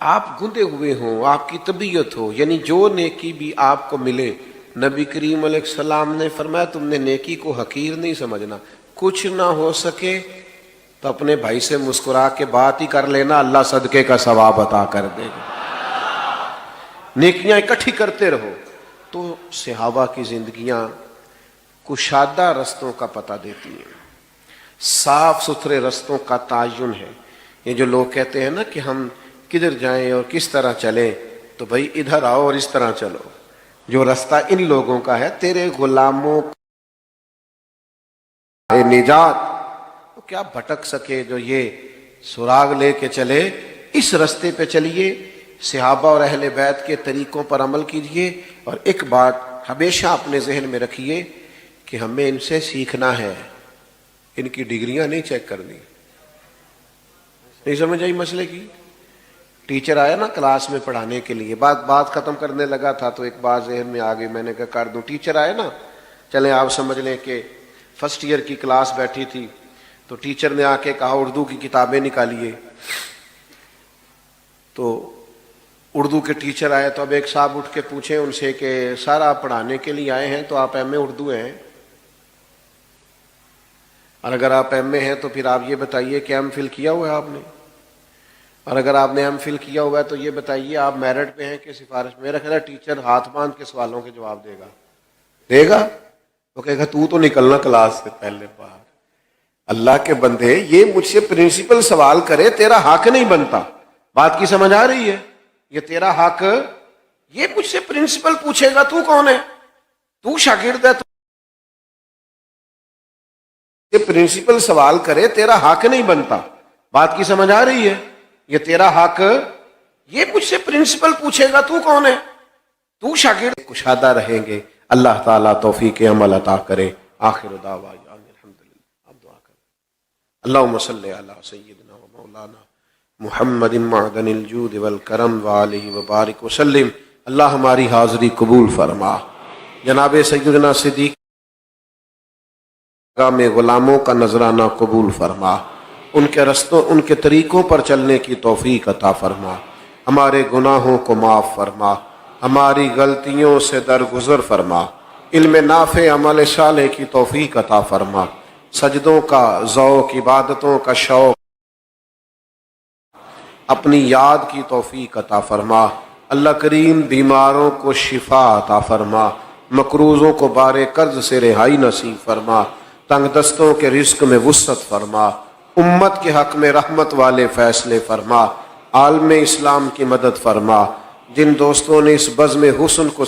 آپ گندے ہوئے ہوں، آپ کی طبیعت ہو، یعنی جو نیکی بھی آپ کو ملے، نبی کریم علیہ السلام نے فرمایا تم نے نیکی کو حقیر نہیں سمجھنا، کچھ نہ ہو سکے تو اپنے بھائی سے مسکرا کے بات ہی کر لینا، اللہ صدقے کا ثواب عطا کر دے گا۔ نیکیاں اکٹھی کرتے رہو تو صحابہ کی زندگیاں کشادہ رستوں کا پتہ دیتی ہیں، صاف ستھرے رستوں کا تعین ہے۔ یہ جو لوگ کہتے ہیں نا کہ ہم کدھر جائیں اور کس طرح چلیں، تو بھائی ادھر آؤ اور اس طرح چلو، جو رستہ ان لوگوں کا ہے، تیرے غلاموں کا نجات، تو کیا بھٹک سکے جو یہ سراغ لے کے چلے، اس رستے پہ چلیے، صحابہ اور اہل بیت کے طریقوں پر عمل کیجئے۔ اور ایک بات ہمیشہ اپنے ذہن میں رکھیے کہ ہمیں ان سے سیکھنا ہے، ان کی ڈگریاں نہیں چیک کرنی۔ نہیں سمجھ آئی مسئلے کی؟ ٹیچر آیا نا کلاس میں پڑھانے کے لیے، بات ختم کرنے لگا تھا تو ایک بات ذہن میں آ گئی، میں نے کہا کر دوں۔ ٹیچر آئے نا، چلیں آپ سمجھ لیں کہ فرسٹ ایئر کی کلاس بیٹھی تھی، تو ٹیچر نے آ کے کہا اردو کی کتابیں نکالیے۔ تو اردو کے ٹیچر آئے تو اب ایک صاحب اٹھ کے پوچھیں ان سے کہ سر آپ پڑھانے کے لیے آئے ہیں تو آپ ایم اے اردو ہیں، اور اگر آپ ایم اے ہیں تو پھر آپ یہ بتائیے کہ ایم فل کیا ہوا ہے آپ نے، اور اگر آپ نے ایم فل کیا ہوا ہے تو یہ بتائیے آپ میرٹ پہ ہیں کہ سفارش؟ میرا خیال ہے ٹیچر ہاتھ باندھ کے سوالوں کے جواب دے گا۔ دے گا؟ وہ کہے گا تو نکلنا کلاس سے پہلے باہر۔ اللہ کے بندے، یہ مجھ سے پرنسپل سوال کرے، تیرا حق نہیں بنتا۔ بات کی سمجھ آ رہی ہے؟ یہ تیرا حق، یہ مجھ سے پرنسپل پوچھے گا تو کون ہے؟ تو شاگرد ہے؟ یہ پرنسپل سوال کرے، تیرا حق نہیں بنتا۔ بات کی سمجھ آ رہی ہے؟ یہ تیرا حق، یہ مجھ سے پرنسپل پوچھے گا تو کون ہے؟ تو شاگرد۔ کشادہ رہیں گے۔ اللہ تعالیٰ توفیق عمل عطا کرے۔ آخر دعوانا الحمدللہ۔ آپ دعا کریں۔ اللہم صلی علی سیدنا و مولانا محمد معدن الجود والکرم وآلہ وبارک وسلم۔ اللہ ہماری حاضری قبول فرما۔ جناب سیدنا صدیق میں غلاموں کا نذرانہ قبول فرما۔ ان کے رستوں، ان کے طریقوں پر چلنے کی توفیق عطا فرما۔ ہمارے گناہوں کو معاف فرما، ہماری غلطیوں سے درگزر فرما، علم نافع عمل صالح کی توفیق عطا فرما، سجدوں کا ذوق، عبادتوں کا شوق، اپنی یاد کی توفیق عطا فرما۔ اللہ کریم بیماروں کو شفا عطا فرما، مقروضوں کو بار قرض سے رہائی نصیب فرما، تنگ دستوں کے رزق میں وسعت فرما، امت کے حق میں رحمت والے فیصلے فرما، عالم اسلام کی مدد فرما۔ جن دوستوں نے اس بزم حسن کو